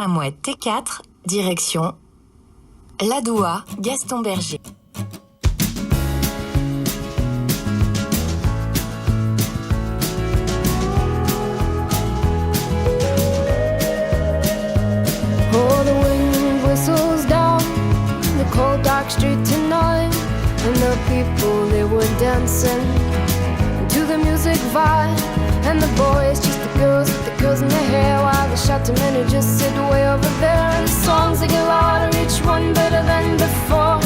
tramway T4, direction Ladoua, Gaston Berger. Oh, the wind whistles down the cold dark street tonight, and the people, they were dancing to the music vibe, and the boys chase the girls with the girls in their hair, while the shouting men who just sit way over there, and the songs they get louder, each one better than before,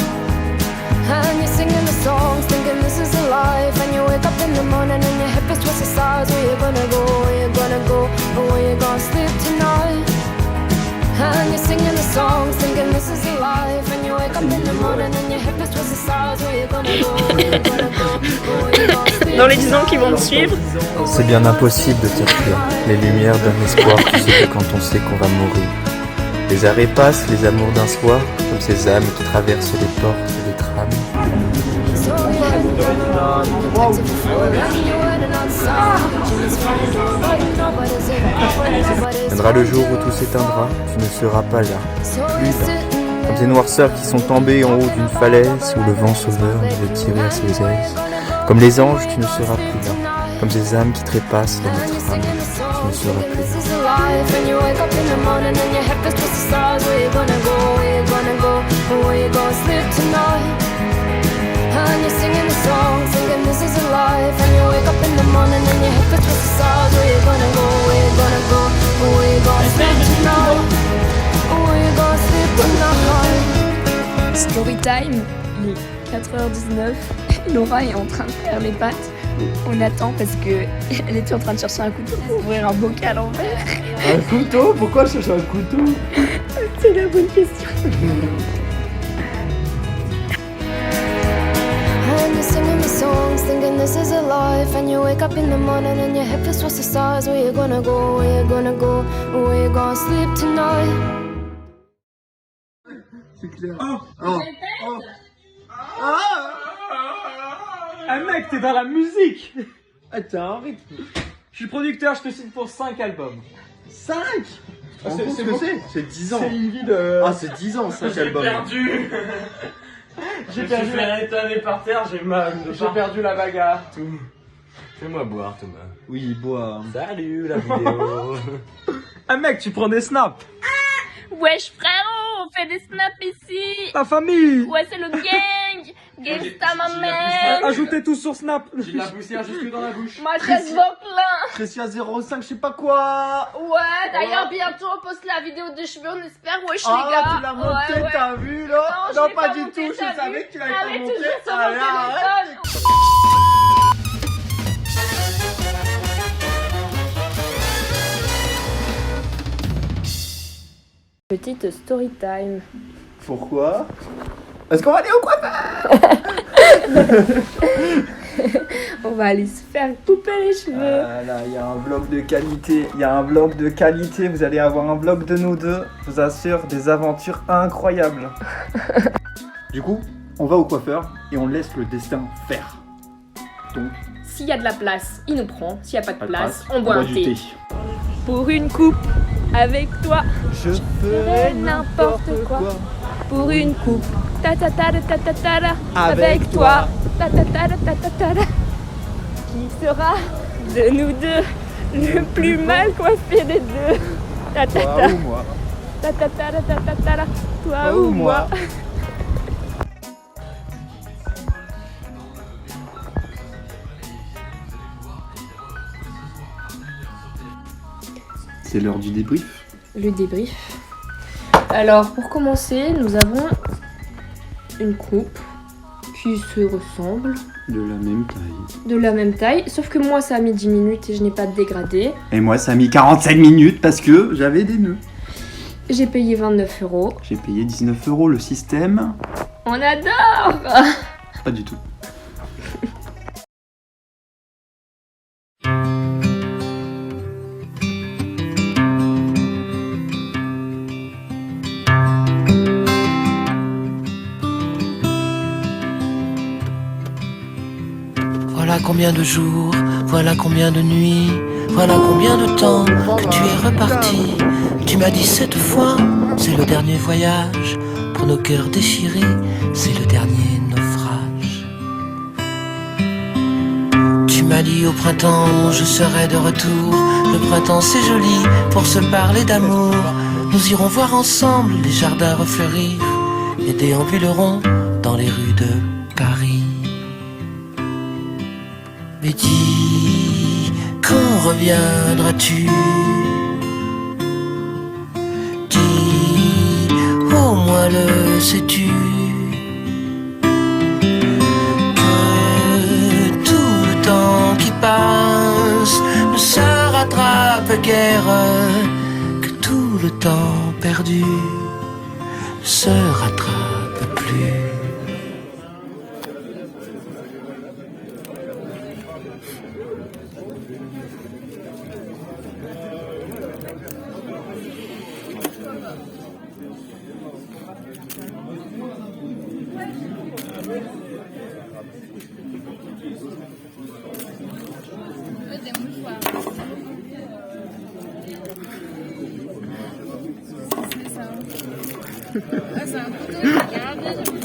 and you're singing the songs thinking this is a life, and you wake up in the morning and your hip is twisted sides. Where you gonna go, where you gonna go, or where you gonna sleep tonight? And you're singing the songs, thinking this is a life. And you wake up in the morning and your hip is twisted sides. Where you gonna go, where you gonna go, where you gonna sleep. Dans les 10 ans qui vont suivre. C'est bien impossible de dire que les lumières d'un espoir qui se fait quand on sait qu'on va mourir. Les arrêts passent, les amours d'un soir, comme ces âmes qui traversent les portes et les trams. Viendra le jour où tout s'éteindra, tu ne seras pas là, plus là. Comme ces noirceurs qui sont tombés en haut d'une falaise, où le vent sauveur nous veut tirer à ses aises. Comme les anges, tu ne seras plus là. Comme ces âmes qui trépassent dans notre âme, tu ne seras plus là. And you're singing the song, thinking this is a life. And you wake up in the morning and your hip is twisted sides. Where you gonna go, where you gonna go, where you gonna sleep tonight, where you gonna sleep tonight. Story time, il est 4h19. Laura est en train de faire les pâtes. On attend parce qu'elle était en train de chercher un couteau pour ouvrir un bocal en verre. Un couteau? Pourquoi chercher un couteau? C'est la bonne question. And you're singing the songs, thinking this is a life. And you wake up in the morning and your hip is twisted sides. Where you gonna go, where you gonna go, where you gonna sleep tonight? C'est clair. Oh. Ah mec, t'es dans la musique. Ah, t'as un rythme. Je suis producteur, je te signe pour 5 albums. 5? C'est beaucoup. C'est 10 ans. C'est une vie de... Ah, c'est 10 ans, 5 albums. perdu. J'ai perdu la étonné par terre, j'ai mal. J'ai perdu la bagarre. Tout. Fais-moi boire, Thomas. Oui, bois. Salut la vidéo. Ah mec, tu prends des snaps. Wesh frérot, on fait des snaps ici. Ta famille. Ouais, c'est le gang. Gangsta ma man. Ajoutez tout sur Snap. J'ai de la poussière jusque dans la bouche. Ma chaise Vauclin. Précia 05, je sais pas quoi. Ouais, d'ailleurs bientôt on poste la vidéo de cheveux, on espère. Wesh les Ah, gars. tu l'as monté, Ouais. t'as vu là? Non, je l'ai pas pas du monté, tout, je t'as savais vu? que tu l'avais Allez, pas monté. toujours sur mon Allez, arrête. téléphone. Petite story time. Pourquoi? Est-ce qu'on va aller au coiffeur? On va aller se faire couper les cheveux. Là, il y a un vlog de qualité. Vous allez avoir un vlog de nous deux. Je vous assure, des aventures incroyables. Du coup, on va au coiffeur et on laisse le destin faire. Donc, S'il y a de la place, il nous prend. S'il n'y a pas de place, on on boit un du thé. Pour une coupe, avec toi, Je ferai n'importe quoi. Pour une coupe, ta ta ta ta ta ta ta, Avec avec toi, ta ta ta ta ta ta ta. Qui sera de nous deux le plus mal coiffé des deux? Ta ta Toi ta ou moi? ta ta ta ta ta ta ta. Toi ou moi? C'est l'heure du débrief. Le débrief. Alors, pour commencer, nous avons une coupe qui se ressemble, De la même taille. de la même taille, sauf que moi ça a mis 10 minutes et je n'ai pas dégradé. Et moi, ça a mis 47 minutes parce que j'avais des nœuds. J'ai payé 29 €. J'ai payé 19 € le système. On adore! Pas du tout. Voilà combien de jours, voilà combien de nuits, voilà combien de temps que tu es reparti. Tu m'as dit cette fois, c'est le dernier voyage. Pour nos cœurs déchirés, c'est le dernier naufrage. Tu m'as dit au printemps, je serai de retour. Le printemps c'est joli pour se parler d'amour. Nous irons voir ensemble les jardins refleurir et déambulerons dans les rues de Paris. Mais dis, quand reviendras-tu? Dis, au moins le sais-tu, que tout le temps qui passe ne se rattrape guère, que tout le temps perdu ne se rattrape plus. C'est un couteau, regardez, j'ai mis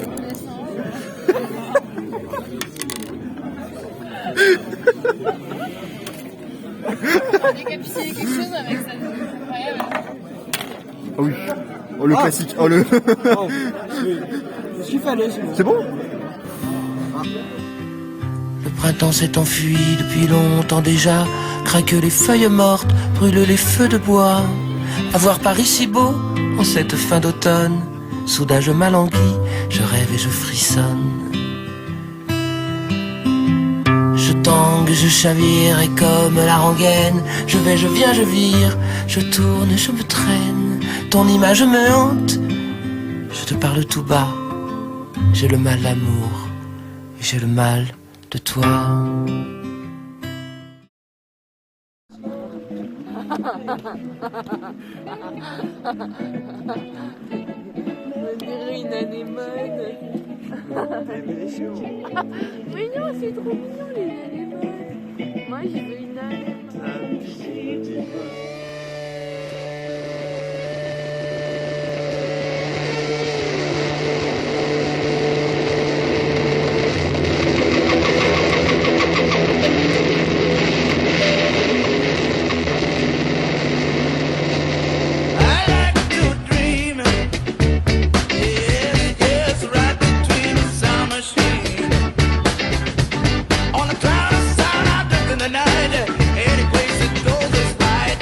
On a décapité quelque chose avec ça, c'est incroyable. Oh oui. Oh le classique. Oh le. C'est bon? Le printemps s'est enfui depuis longtemps déjà. Craquent les feuilles mortes, brûlent les feux de bois. À voir Paris si beau en cette fin d'automne. Soudain je m'alanguis, je rêve et je frissonne. Je tangue, je chavire et comme la rengaine, je vais, je viens, je vire, je tourne, je me traîne. Ton image me hante, je te parle tout bas. J'ai le mal d'amour et j'ai le mal de toi. On dirait une anémone. Mais non, c'est trop mignon les anémones. Moi, je veux une anémone. On a cloud of sound, I drifted the night. Any place that goes is right.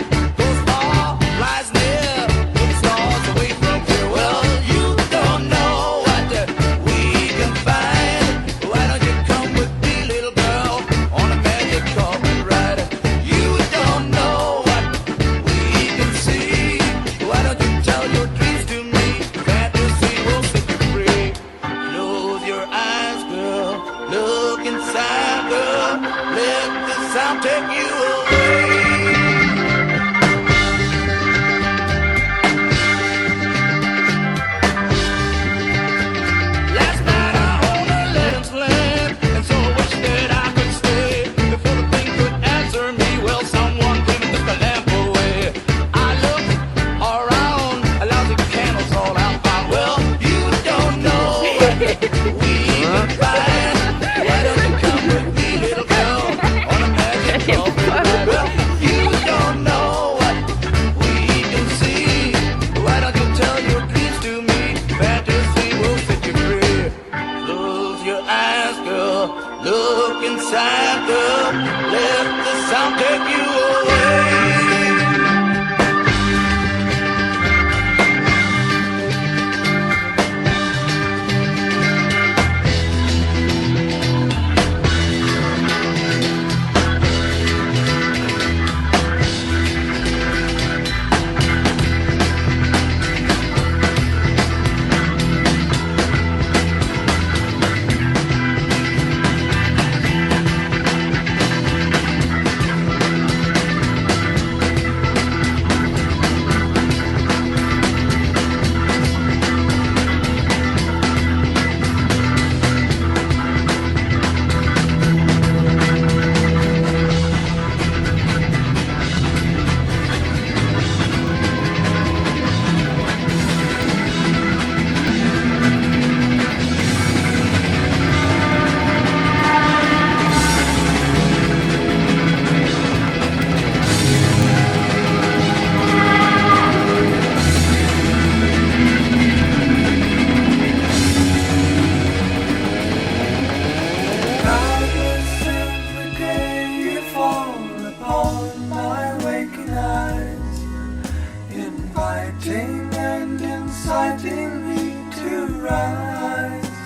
exciting me to rise.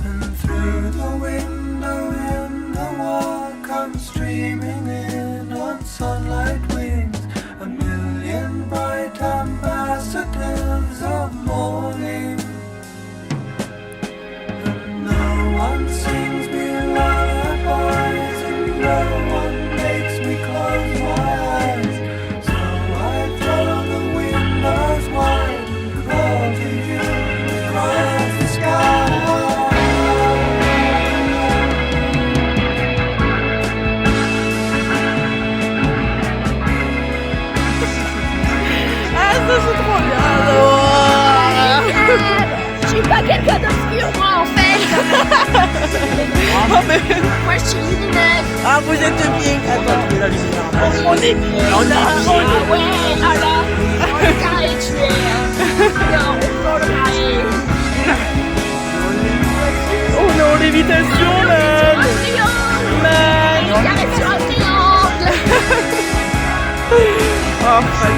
And through the window in the wall comes streaming in on sunlight wings a million bright ambassadors of morning. And no one sings me lullabies and no one makes me close my eyes. So I throw the windows wide and call to you across the sky. Je suis pas quelqu'un d'obscur, moi, en fait. Moi, je suis lumineuse. Ah, vous êtes bien. Attends, tu mets la lumière. On est bien. Ah ouais, alors, on est carré, tu es. Non, on est carré. On est en lévitation, man. Un triangle. Il arrive sur un triangle. Oh, fuck.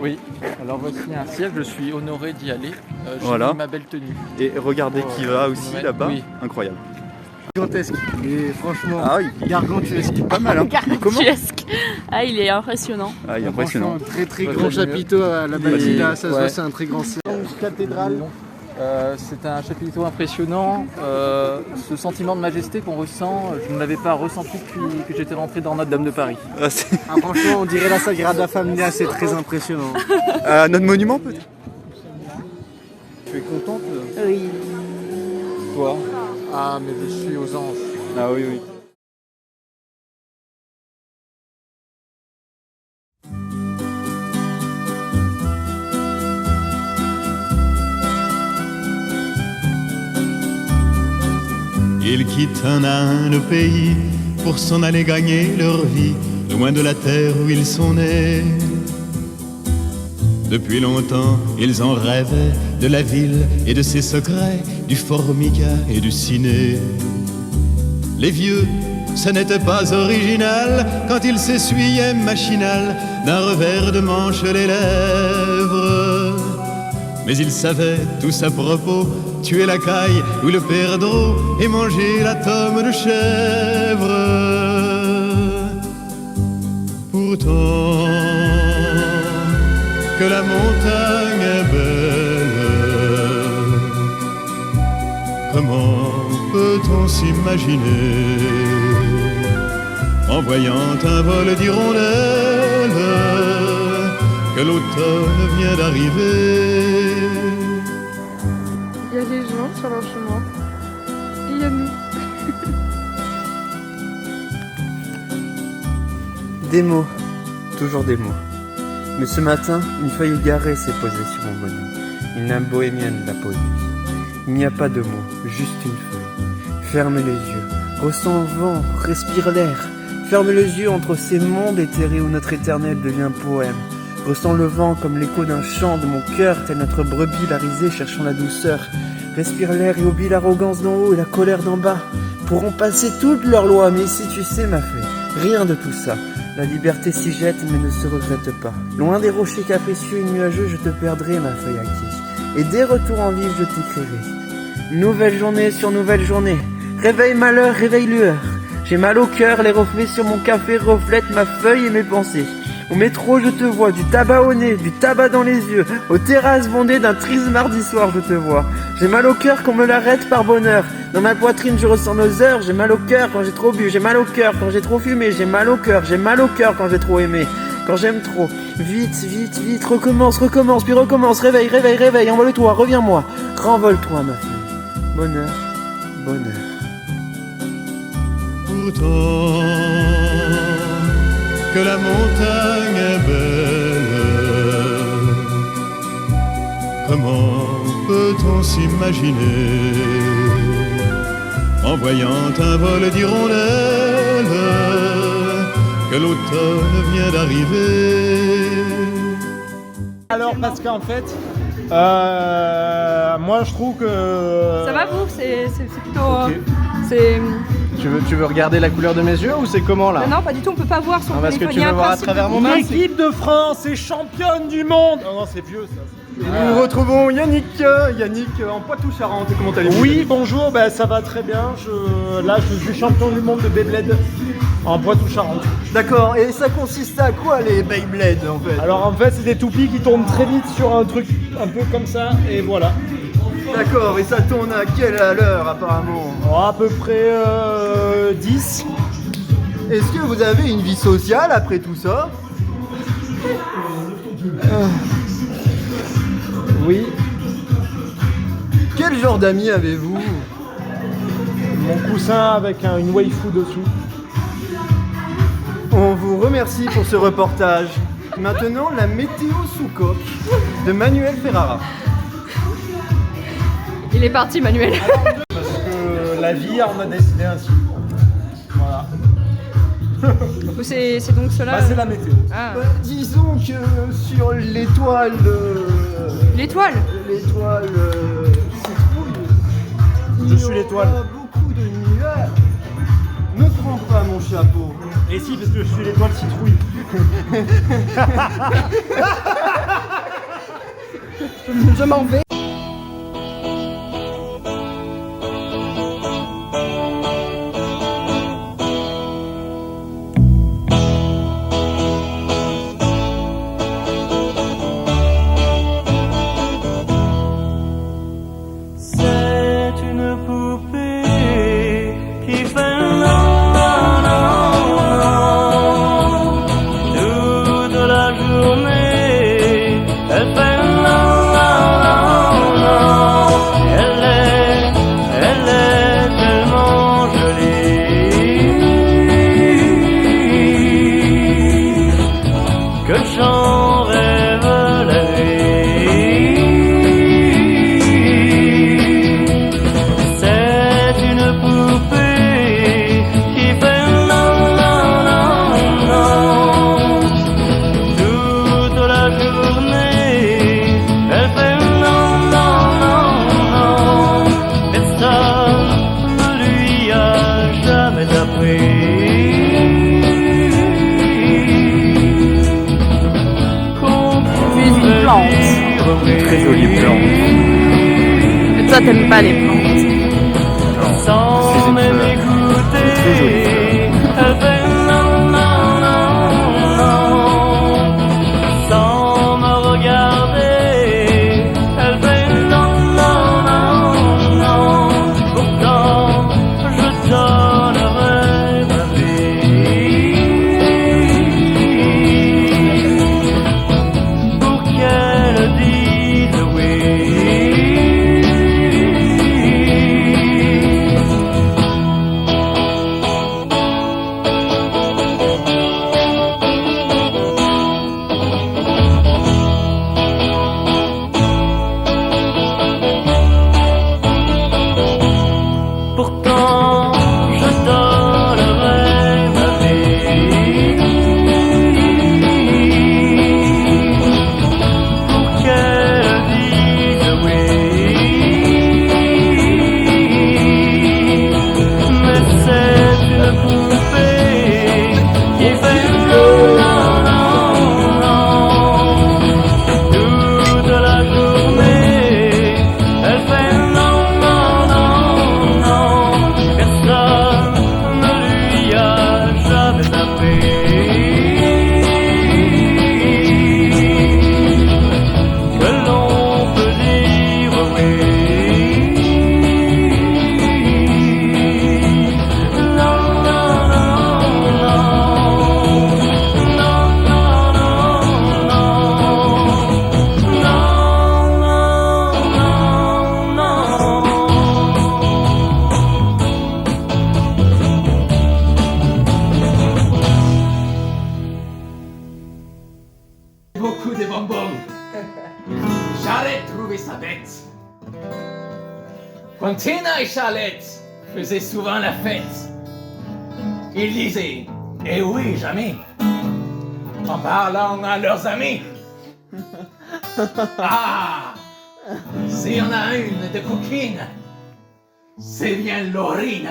Oui, alors voici un cirque, je suis honoré d'y aller. J'ai Voilà. mis ma belle tenue. Et regardez qui va aussi Ouais, là-bas. oui. Incroyable. Gigantesque. Et franchement, Ah oui, gargantuesque. pas mal. Hein. Comment Ah, il est impressionnant. Ah, il est impressionnant. Franchement, très très Ouais, grand ouais, chapiteau à la Basilica, ça se ouais. voit, c'est un très grand cirque. Cathédrale. C'est un chapiteau impressionnant. Ce sentiment de majesté qu'on ressent, je ne l'avais pas ressenti depuis que j'étais rentré dans Notre-Dame de Paris. Ah, c'est- Ah, franchement, on dirait la Sagrada Familia, c'est très impressionnant. Notre monument peut-être. Tu es contente Oui. Toi Ah, mais je suis aux anges. Ah oui, oui. Ils quittent un à un le pays pour s'en aller gagner leur vie, loin de la terre où ils sont nés. Depuis longtemps, ils en rêvaient de la ville et de ses secrets, du formica et du ciné. Les vieux, ce n'était pas original quand ils s'essuyaient machinal d'un revers de manche les lèvres. Mais ils savaient tous à propos tuer la caille ou le perdreau et manger la tome de chèvre. Pourtant, que la montagne est belle, comment peut-on s'imaginer en voyant un vol d'hirondelles que l'automne vient d'arriver? Il y a des gens sur leur chemin. Et il y a nous. Des mots, toujours des mots. Mais ce matin, une feuille égarée s'est posée sur mon bonnet. Une âme bohémienne l'a posée. Il n'y a pas de mots, juste une feuille. Ferme les yeux, ressens le vent, respire l'air. Ferme les yeux entre ces mondes éthérés où notre éternel devient poème. Ressens le vent comme l'écho d'un chant de mon cœur, tel notre brebis la risée cherchant la douceur. Respire l'air et oublie l'arrogance d'en haut et la colère d'en bas. Pourront passer toutes leurs lois, mais ici tu sais ma fée, rien de tout ça. La liberté s'y jette mais ne se regrette pas. Loin des rochers capricieux et nuageux, je te perdrai ma feuille acquise. Et dès retour en ville, je t'écrirai. Nouvelle journée sur nouvelle journée. Réveil malheur, réveil lueur. J'ai mal au cœur, les reflets sur mon café reflètent ma feuille et mes pensées. Au métro, je te vois, du tabac au nez, du tabac dans les yeux. Aux terrasses bondées d'un triste mardi soir, je te vois. J'ai mal au cœur qu'on me l'arrête par bonheur. Dans ma poitrine, je ressens nos heures. J'ai mal au cœur quand j'ai trop bu. J'ai mal au cœur quand j'ai trop fumé. J'ai mal au cœur. J'ai mal au cœur quand j'ai trop aimé. Quand j'aime trop. Vite, vite, vite. Recommence, recommence, puis recommence. Réveille, réveille, réveille. Envole-toi, reviens-moi. Renvole-toi, ma fille. Bonheur, bonheur. Pourtant, que la montagne est belle, comment peut-on s'imaginer en voyant un vol d'hirondelles que l'automne vient d'arriver? Alors, parce qu'en fait, moi je trouve que. Ça va vous? C'est plutôt. Ok. Tu veux regarder la couleur de mes yeux ou c'est comment là? Non, pas du tout, on peut pas voir son Non, parce que téléphone. tu Il y a veux un voir à principe travers de- mon masque. L'équipe de France est championne du monde. Non, c'est vieux ça. Et nous retrouvons Yannick, en Poitou-Charentes. Comment allez-vous? Oui, bonjour, ben, ça va très bien. Là, je suis champion du monde de Beyblade en Poitou-Charentes. D'accord, et ça consiste à quoi les Beyblade en fait? Alors en fait, c'est des toupies qui tournent très vite sur un truc un peu comme ça, et voilà. D'accord, et ça tourne à quelle heure apparemment? Alors, à peu près 10. Est-ce que vous avez une vie sociale après tout ça? Oui, Quel genre d'amis avez-vous? mon coussin avec une waifu dessous. On vous remercie pour ce reportage. Maintenant, la météo sous coque de Manuel Ferrara. Il est parti, Manuel. Parce que la vie en a décidé ainsi. Voilà. C'est donc cela. Bah, c'est la météo. Ah. Disons que sur l'étoile... L'étoile. L'étoile... citrouille, Je suis il y l'étoile. aura beaucoup de nuages. Ne prends pas mon chapeau. Et si, parce que je suis l'étoile citrouille. Je m'en vais. C'est une poupée qui fait non, non, non. Toute la journée, elle fait non, non, non. Elle est tellement jolie que j'en rêve la nuit. C'est une poupée qui fait non, non, non, non. Toute la journée, elle fait non, non, non, non. Personne ne lui a jamais appris. Tu es une plante. Une très jolie plante. Mais toi, t'aimes pas les plantes. Sans Je suis une même fleur. écouter, Une très jolie fleur. elle fait non, non, non, non. Sans me regarder, elle fait non, non, non, non. Pourtant, je donnerai ma vie pour qu'elle dise oui. Pourtant, je donnerai ma vie pour qu'elle dise oui. Mais c'est une poupée qui fait non, non, non, non. Toute la journée, elle fait non, non, non, non. Personne ne lui a jamais appris que l'on peut dire oui. Non, non, non, non. Non, non, non, non. Non, non, non. Beaucoup de bonbons. Charlotte trouvait ça bête. Quand Tina et Charlotte faisaient souvent la fête, ils disaient « Eh oui, jamais !» en parlant à leurs amis. Ah, s'il y en a une de coquine, c'est bien Laurine.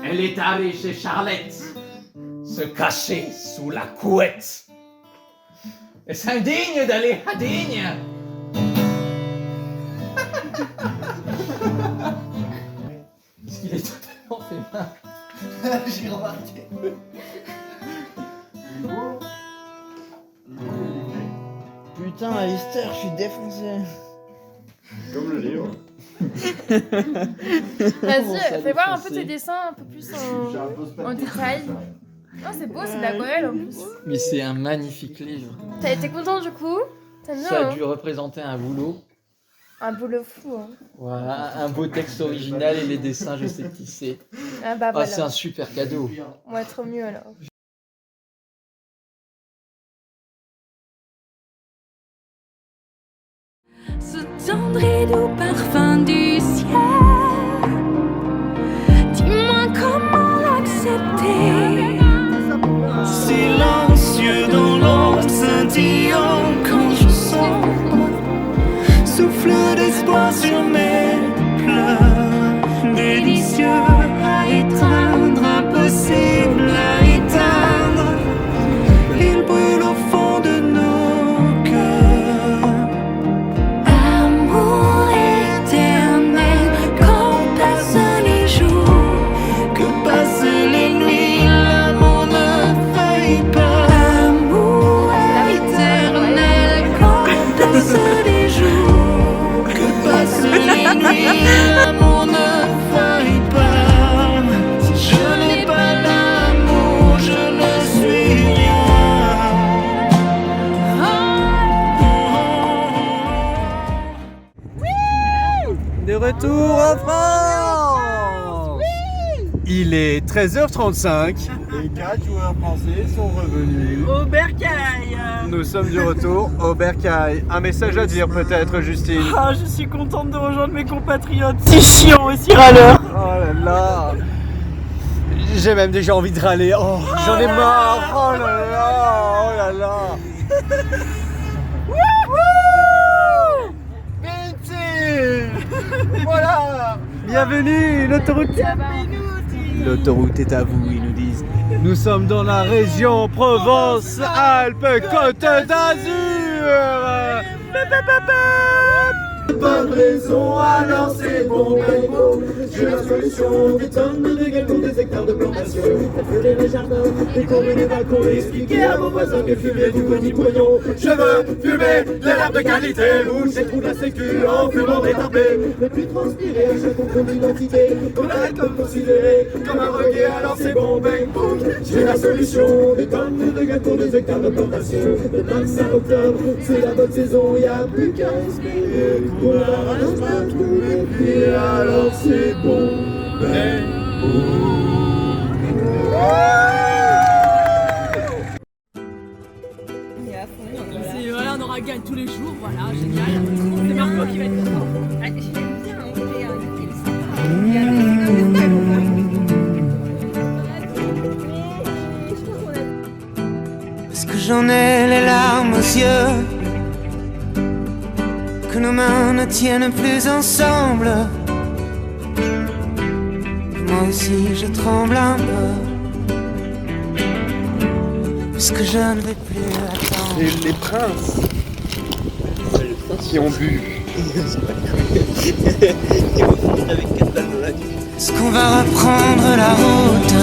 Elle est allée chez Charlette, se cacher sous la couette. Est-ce indigne d'aller à Digne? Est-ce qu'il est totalement fait mal? J'ai remarqué. Putain, Esther, je suis défoncé. Comme le livre. Vas-y, fais voir un peu tes dessins un peu plus en détail. Non, c'est beau, c'est de l'aquarelle en plus. Mais c'est un magnifique livre. T'es content du coup? T'aimes bien? Ça a dû représenter un boulot. Un boulot fou. Hein. Voilà, un beau texte original et les dessins, je sais qui c'est. Ah bah voilà. C'est un super cadeau. Ouais, trop mieux alors. Ce tendre et doux parfum du ciel, dis-moi comment l'accepter. Silencieux dans l'ombre scintillant quand je sombre, souffle d'espoir sur mes pleurs, délicieux à étreindre, impossible à éteindre, il brûle au fond de nos cœurs. Amour éternel, quand passent les jours, Que passent les nuits, l'amour ne faillit pas. amour éternel, quand passent les jours, Que passent les nuits, l'amour ne faillit pas. Si je n'ai pas l'amour, je ne suis rien. De retour en France. Il est 13h35 et 4 joueurs français sont revenus. Au bercail. Nous sommes du retour au Bercail. Un message à dire peut-être, Justine. Ah, je suis contente de rejoindre mes compatriotes. Si chiant et si râleur. Oh là là. J'ai même déjà envie de râler. Oh, j'en ai marre. Oh là là. Oh là là. Voilà. Bienvenue, l'autoroute. L'autoroute est à vous, ils nous disent. Nous sommes dans la région Provence-Alpes-Côte d'Azur. Pas de raison, alors c'est bon, ben bon. J'ai la solution, des tonnes de gâteaux, des hectares de plantation. Faites les jardins, décorer les balcons, expliquer à vos voisins que fumer du petit pognon. Je veux fumer de l'herbe de qualité, boucher le trou de la sécu en fumant des tapés. Ne plus transpirer, je comprends l'identité, qu'on arrête de me considérer comme un requin, alors c'est bon, ben bon. J'ai la solution, des tonnes de gâteaux, des hectares de plantation. Le 25 octobre, c'est la bonne saison, y a plus qu'à espérer. On arrache pas tous les pieds, alors c'est bon, ben C'est voilà, on aura gagne tous les jours, voilà, génial. C'est Marco qui va être content. Ah, je l'aime bien, on Parce que j'en ai les larmes aux yeux, que nos mains ne tiennent plus ensemble. Moi aussi je tremble un peu, parce que je ne vais plus attendre. Les princes qui ont bu. Est-ce qu'on va reprendre la route?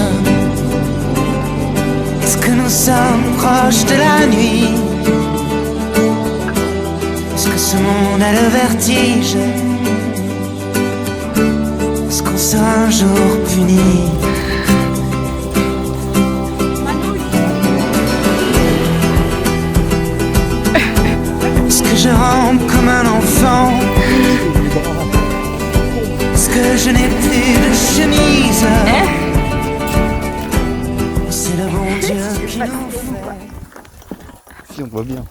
Est-ce que nous sommes proches de la nuit? Est-ce que ce monde a le vertige? Est-ce qu'on sera un jour puni? Est-ce que je rampe comme un enfant? Est-ce que je n'ai plus de chemise? C'est le bon Dieu qui nous fait. Si, on voit bien.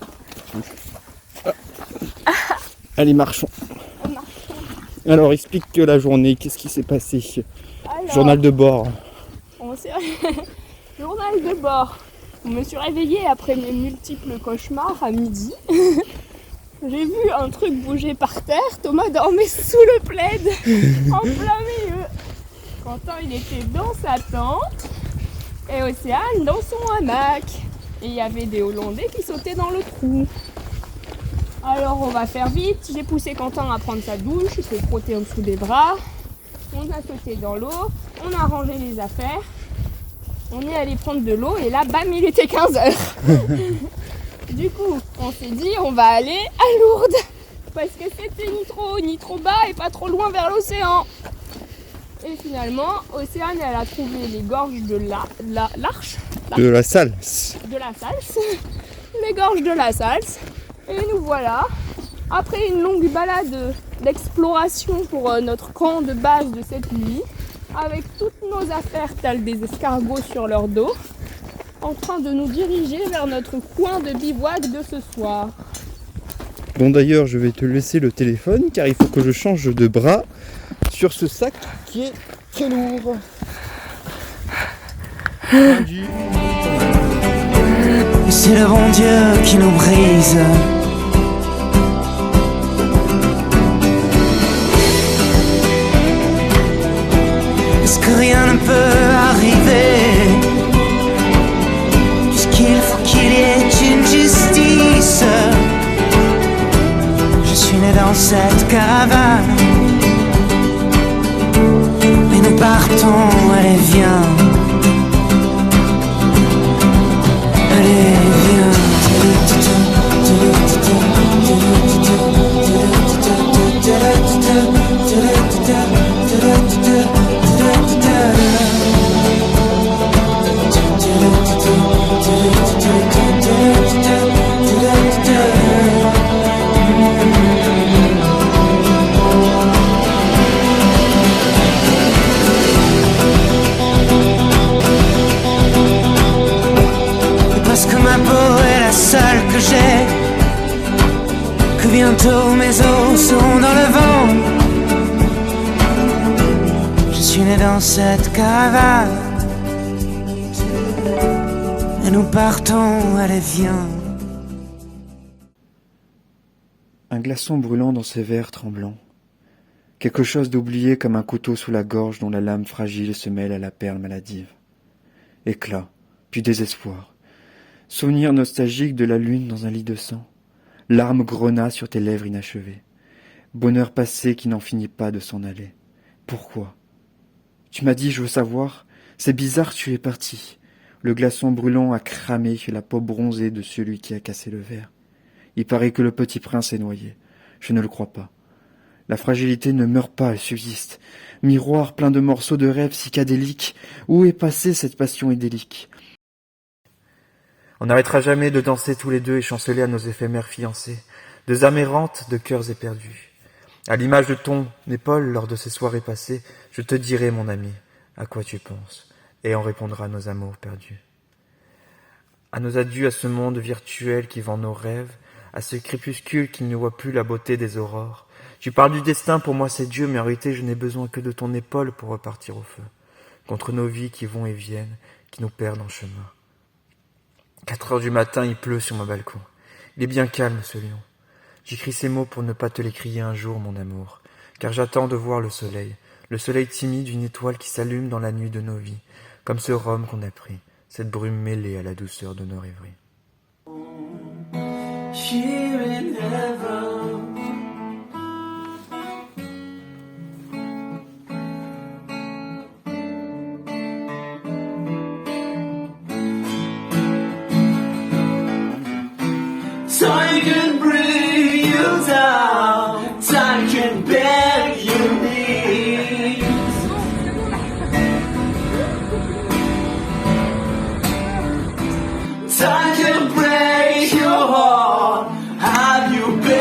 Allez, marchons. Alors, explique que la journée, qu'est-ce qui s'est passé? Alors, Journal de bord. Journal de bord. Je me suis réveillée après mes multiples cauchemars à midi. J'ai vu un truc bouger par terre. Thomas dormait sous le plaid, en plein milieu. Quentin, il était dans sa tente et Océane dans son hamac. Et il y avait des Hollandais qui sautaient dans le trou. Alors on va faire vite. J'ai poussé Quentin à prendre sa douche, il s'est frotté en dessous des bras. On a sauté dans l'eau, on a rangé les affaires. On est allé prendre de l'eau et là, bam, il était 15h. Du coup, on s'est dit, on va aller à Lourdes. Parce que c'était ni trop bas et pas trop loin vers l'océan. Et finalement, Océane, elle a trouvé les gorges de l'Arche. De la Salse. De la Salse. Les gorges de la Salse. Et nous voilà, après une longue balade d'exploration pour notre camp de base de cette nuit, avec toutes nos affaires telles des escargots sur leur dos, en train de nous diriger vers notre coin de bivouac de ce soir. Bon d'ailleurs, je vais te laisser le téléphone car il faut que je change de bras sur ce sac qui est très lourd. C'est le bon Dieu qui nous brise. Est-ce que rien ne peut arriver? Puisqu'il faut qu'il y ait une justice. Je suis né dans cette caravane. Mais nous partons, allez viens. Allez, viens. Parce que ma peau est la seule que j'ai, que bientôt mes os seront dans le vent. Je suis né dans cette caravane et nous partons, allez viens. Un glaçon brûlant dans ses verres tremblants. Quelque chose d'oublié comme un couteau sous la gorge dont la lame fragile se mêle à la perle maladive. Éclat, puis désespoir. Souvenir nostalgique de la lune dans un lit de sang. Larmes grenats sur tes lèvres inachevées. Bonheur passé qui n'en finit pas de s'en aller. Pourquoi? Tu m'as dit, je veux savoir. C'est bizarre, tu es parti. Le glaçon brûlant a cramé la peau bronzée de celui qui a cassé le verre. Il paraît que le petit prince est noyé. Je ne le crois pas. La fragilité ne meurt pas, elle subsiste. Miroir plein de morceaux de rêves psychédéliques. Où est passée cette passion idyllique? On n'arrêtera jamais de danser tous les deux et chanceler à nos éphémères fiancés, deux âmes errantes, de cœurs éperdus. À l'image de ton épaule lors de ces soirées passées, je te dirai, mon ami, à quoi tu penses, et on répondra à nos amours perdus. À nos adieux à ce monde virtuel qui vend nos rêves, à ce crépuscule qui ne voit plus la beauté des aurores. Tu parles du destin, pour moi c'est Dieu, mais en réalité je n'ai besoin que de ton épaule pour repartir au feu, contre nos vies qui vont et viennent, qui nous perdent en chemin. 4 heures du matin, il pleut sur mon balcon. Il est bien calme, ce lion. J'écris ces mots pour ne pas te les crier un jour, mon amour, car j'attends de voir le soleil timide d'une étoile qui s'allume dans la nuit de nos vies, comme ce rhum qu'on a pris, cette brume mêlée à la douceur de nos rêveries. Time can bring you down, time can bend your knees. Time can break your heart, have you been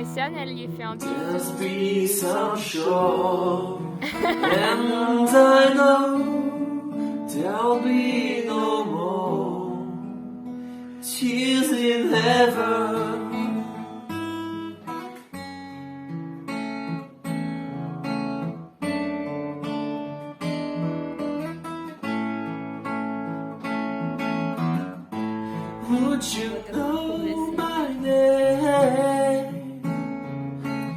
Océane, elle lui fait un bisou. And I know there'll be no more tears in heaven. Would you know my name?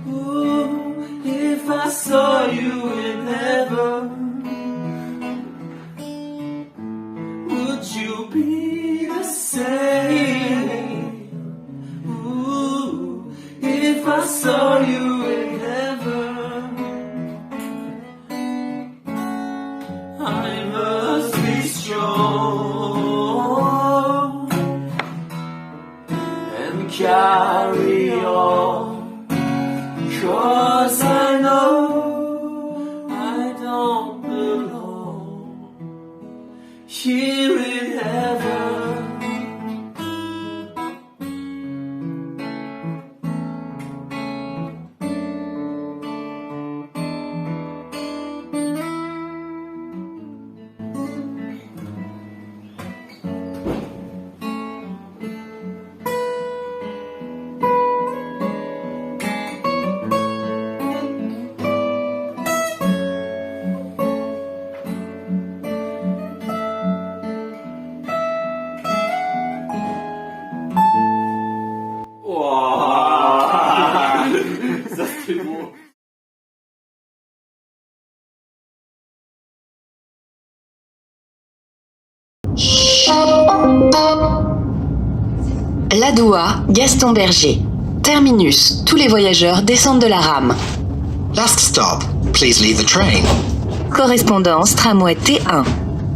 Ooh, if I saw you in heaven, would you be the same? Ooh, if I saw you in heaven, I must be strong and carry on. 'Cause I know I don't belong here in heaven. Ça c'est beau. L'Adoua, Gaston Berger. Terminus, tous les voyageurs descendent de la rame. Last stop, please leave the train. Correspondance tramway T1.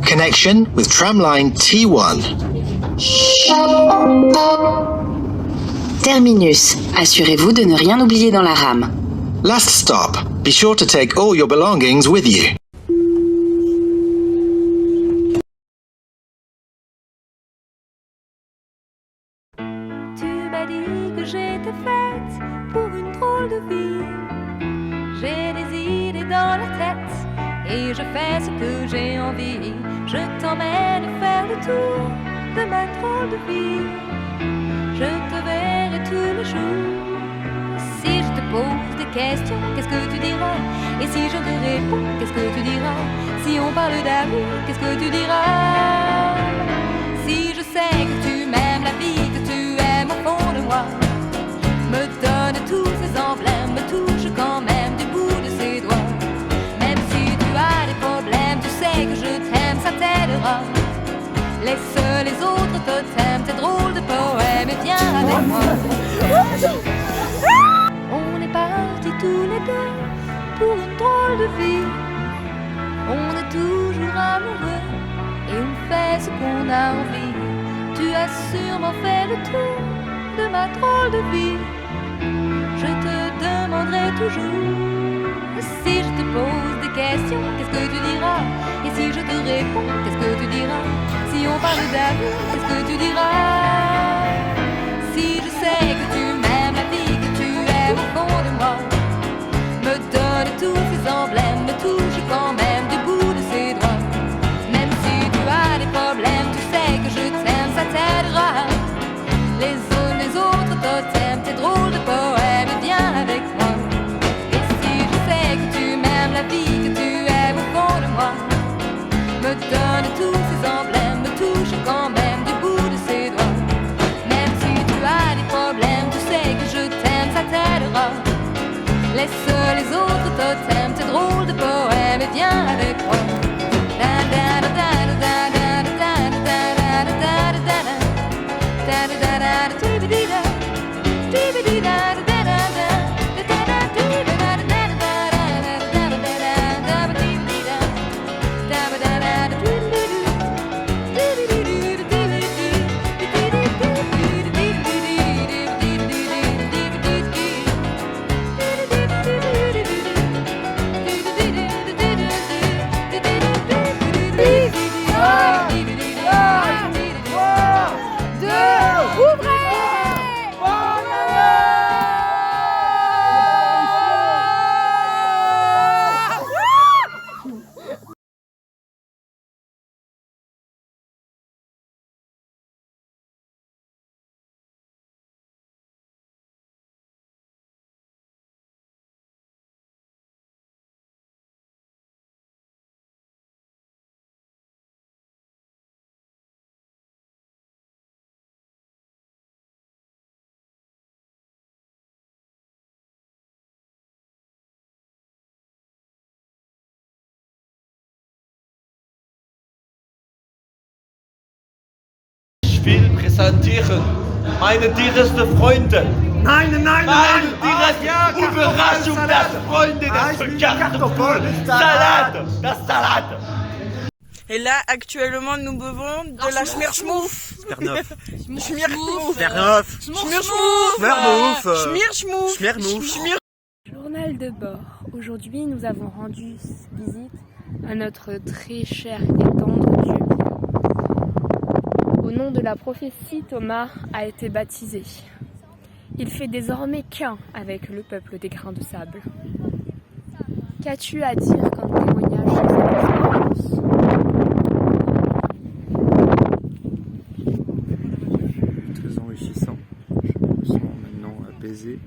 Connection with tramline T1. Terminus, assurez-vous de ne rien oublier dans la rame. Last stop, be sure to take all your belongings with you. Tu m'as dit que j'étais faite pour une drôle de vie. J'ai des idées dans la tête et je fais ce que j'ai envie. Je t'emmène faire le tour de ma drôle de vie. Je te verrai tous les jours. Si je te pose des questions, qu'est-ce que tu diras? Et si je te réponds, qu'est-ce que tu diras? Si on parle d'amour, qu'est-ce que tu diras? Si je sais que tu m'aimes la vie, que tu aimes au fond de moi, me donne tous ces emblèmes, me touche quand même du bout de ses doigts. Même si tu as des problèmes, tu sais que je t'aime, ça t'aidera. Laisse les autres totems, tes drôles de poèmes et viens avec moi. On est partis tous les deux pour une drôle de vie. On est toujours amoureux et on fait ce qu'on a envie. Tu as sûrement fait le tour de ma drôle de vie. Je te demanderai toujours. Si je te pose des questions, qu'est-ce que tu diras? Et si je te réponds, qu'est-ce que tu diras? Si on parle d'amour, qu'est-ce que tu diras? Si je sais que tu m'aimes la vie, que tu aimes au fond de moi, me donne tous ces emblèmes, me touche quand même du bout de ses doigts. Même si tu as des problèmes, tu sais que je t'aime, ça t'aidera. Les autres totems, tes drôles de poèmes, viens avec moi. Et si je sais que tu m'aimes la vie, que tu aimes au fond de moi, me donne tous ces emblèmes, me touche quand même du bout de ses doigts. Même si tu as des problèmes, tu sais que je t'aime, ça t'aidera. Laisse les autres totems, tes drôles de poèmes, et viens avec moi. will präsentieren meine deareste Freunde. Nein, nein, nein, Meine deareste Überraschung, das Freunde, das Kartoffeln, Salade, das Salade. Et là, actuellement, nous buvons de la Schmirschmouf. Smirnoff. Schmirschmouf. Smirnoff. Schmirschmouf. Schmirnouf. Journal de bord. Aujourd'hui, nous avons rendu visite à notre très cher et tendre Dieu. Au nom de la prophétie, Thomas a été baptisé. Il fait désormais qu'un avec le peuple des grains de sable. Qu'as-tu à dire comme témoignage de cette expérience ? Très enrichissant. Je me sens maintenant apaisé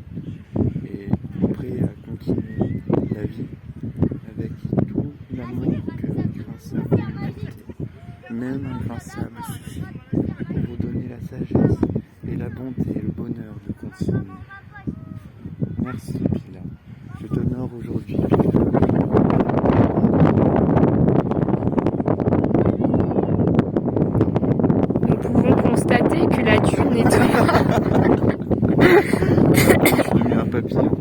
et prêt à continuer la vie avec tout l'amour que un grain de sable peut m'apporter. Même un grain de sable suffit pour vous donner la sagesse et la bonté et le bonheur de continuer. Merci Pila. Je t'honore aujourd'hui. Nous pouvons constater que la dune est un papillon.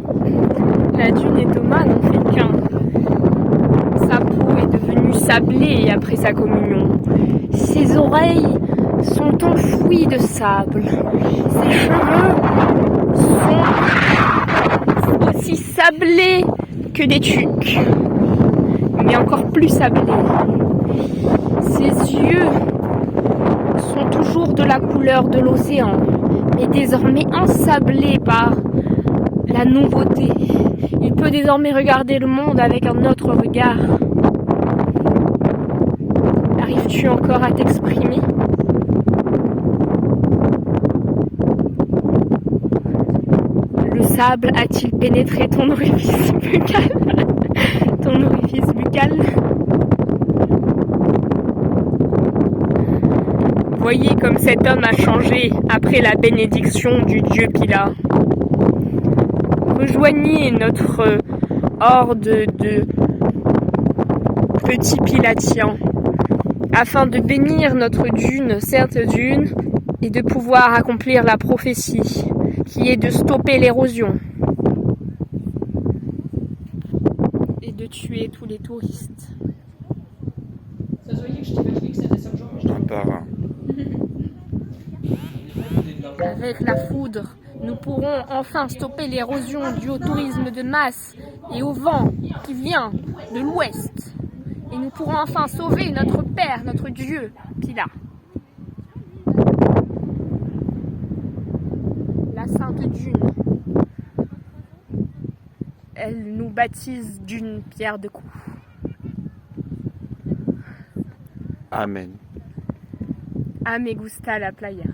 La dune et Thomas n'ont fait qu'un. Sa peau est devenue sablée après sa communion. Ses oreilles sont enfouies de sable. Ses cheveux sont aussi sablés que des tuques, mais encore plus sablés. Ses yeux sont toujours de la couleur de l'océan, mais désormais ensablés par la nouveauté. Il peut désormais regarder le monde avec un autre regard. Arrives-tu encore à t'exprimer ? Le sable a-t-il pénétré ton orifice buccal ? Ton orifice buccal ? Voyez comme cet homme a changé après la bénédiction du dieu Pila. Rejoignez notre horde de petits pilatiens afin de bénir notre dune, sainte dune, et de pouvoir accomplir la prophétie qui est de stopper l'érosion et de tuer tous les touristes. Un par un. Avec la foudre, nous pourrons enfin stopper l'érosion due au tourisme de masse et au vent qui vient de l'ouest. Et nous pourrons enfin sauver notre Père, notre Dieu, Pila. La Sainte Dune. Elle nous baptise d'une pierre de coups. Amen. A me gusta la playa.